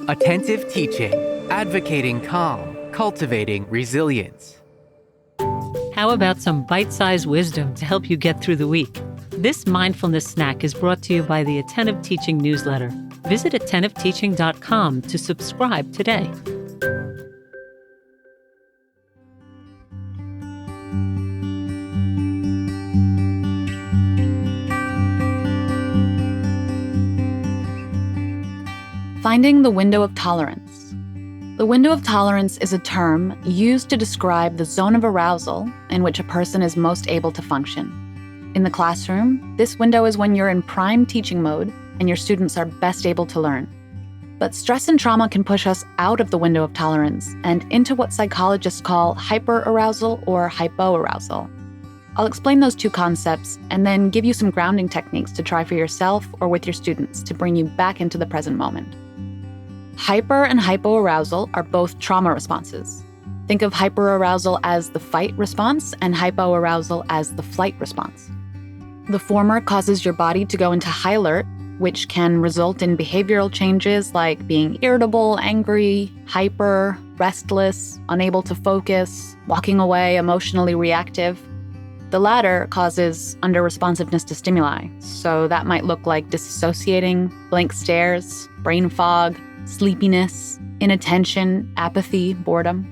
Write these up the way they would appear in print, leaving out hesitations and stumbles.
Attentive teaching, advocating calm, cultivating resilience. How about some bite-sized wisdom to help you get through the week? This mindfulness snack is brought to you by the Attentive Teaching newsletter. Visit attentiveteaching.com to subscribe today. Finding the window of tolerance. The window of tolerance is a term used to describe the zone of arousal in which a person is most able to function. In the classroom, this window is when you're in prime teaching mode and your students are best able to learn. But stress and trauma can push us out of the window of tolerance and into what psychologists call hyperarousal or hypoarousal. I'll explain those two concepts and then give you some grounding techniques to try for yourself or with your students to bring you back into the present moment. Hyper and hypoarousal are both trauma responses. Think of hyperarousal as the fight response and hypoarousal as the flight response. The former causes your body to go into high alert, which can result in behavioral changes like being irritable, angry, hyper, restless, unable to focus, walking away, emotionally reactive. The latter causes under-responsiveness to stimuli, so that might look like disassociating, blank stares, brain fog, sleepiness, inattention, apathy, boredom.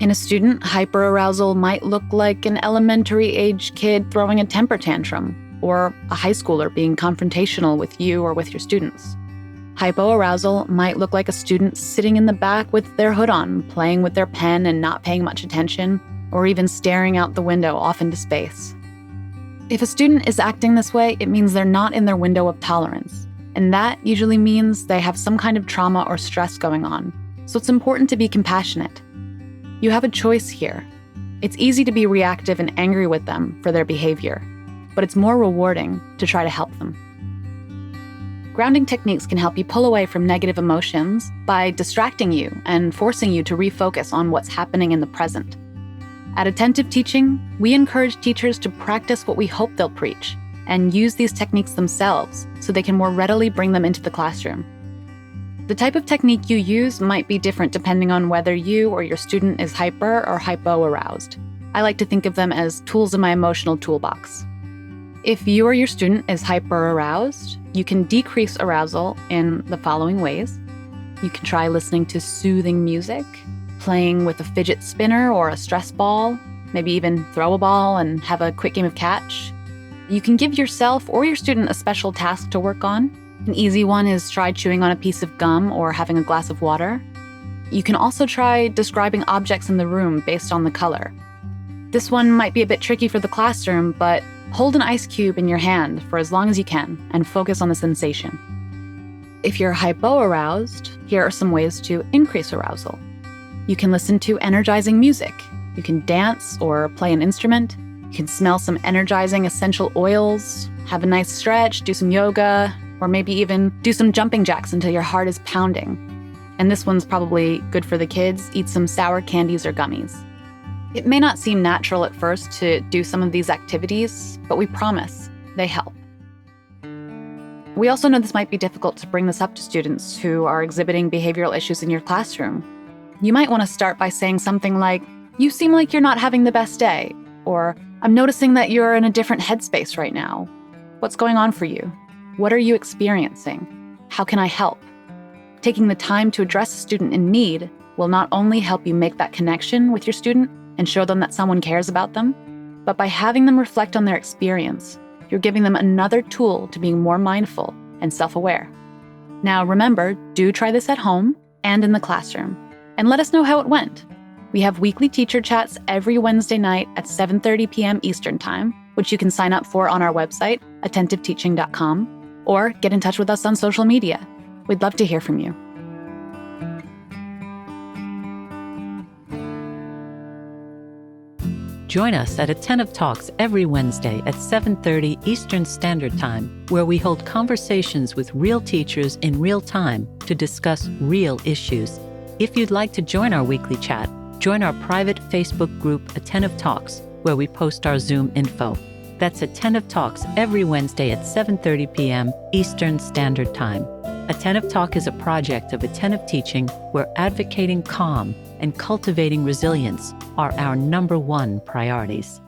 In a student, hyperarousal might look like an elementary-age kid throwing a temper tantrum, or a high schooler being confrontational with you or with your students. Hypoarousal might look like a student sitting in the back with their hood on, playing with their pen and not paying much attention, or even staring out the window off into space. If a student is acting this way, it means they're not in their window of tolerance. And that usually means they have some kind of trauma or stress going on. So it's important to be compassionate. You have a choice here. It's easy to be reactive and angry with them for their behavior, but it's more rewarding to try to help them. Grounding techniques can help you pull away from negative emotions by distracting you and forcing you to refocus on what's happening in the present. At Attentive Teaching, we encourage teachers to practice what we hope they'll preach and use these techniques themselves so they can more readily bring them into the classroom. The type of technique you use might be different depending on whether you or your student is hyper or hypo-aroused. I like to think of them as tools in my emotional toolbox. If you or your student is hyper-aroused, you can decrease arousal in the following ways. You can try listening to soothing music, playing with a fidget spinner or a stress ball, maybe even throw a ball and have a quick game of catch. You can give yourself or your student a special task to work on. An easy one is try chewing on a piece of gum or having a glass of water. You can also try describing objects in the room based on the color. This one might be a bit tricky for the classroom, but hold an ice cube in your hand for as long as you can and focus on the sensation. If you're hypo-aroused, here are some ways to increase arousal. You can listen to energizing music. You can dance or play an instrument. You can smell some energizing essential oils, have a nice stretch, do some yoga, or maybe even do some jumping jacks until your heart is pounding. And this one's probably good for the kids. Eat some sour candies or gummies. It may not seem natural at first to do some of these activities, but we promise they help. We also know this might be difficult to bring this up to students who are exhibiting behavioral issues in your classroom. You might want to start by saying something like, "You seem like you're not having the best day," or "I'm noticing that you're in a different headspace right now. What's going on for you? What are you experiencing? How can I help?" Taking the time to address a student in need will not only help you make that connection with your student and show them that someone cares about them, but by having them reflect on their experience, you're giving them another tool to being more mindful and self-aware. Now remember, do try this at home and in the classroom, and let us know how it went. We have weekly teacher chats every Wednesday night at 7:30 p.m. Eastern Time, which you can sign up for on our website, attentiveteaching.com, or get in touch with us on social media. We'd love to hear from you. Join us at Attentive Talks every Wednesday at 7:30 Eastern Standard Time, where we hold conversations with real teachers in real time to discuss real issues. If you'd like to join our weekly chat, join our private Facebook group Attentive Talks, where we post our Zoom info. That's Attentive Talks every Wednesday at 7:30 p.m. Eastern Standard Time. Attentive Talk is a project of attentive teaching where advocating calm and cultivating resilience are our #1 priorities.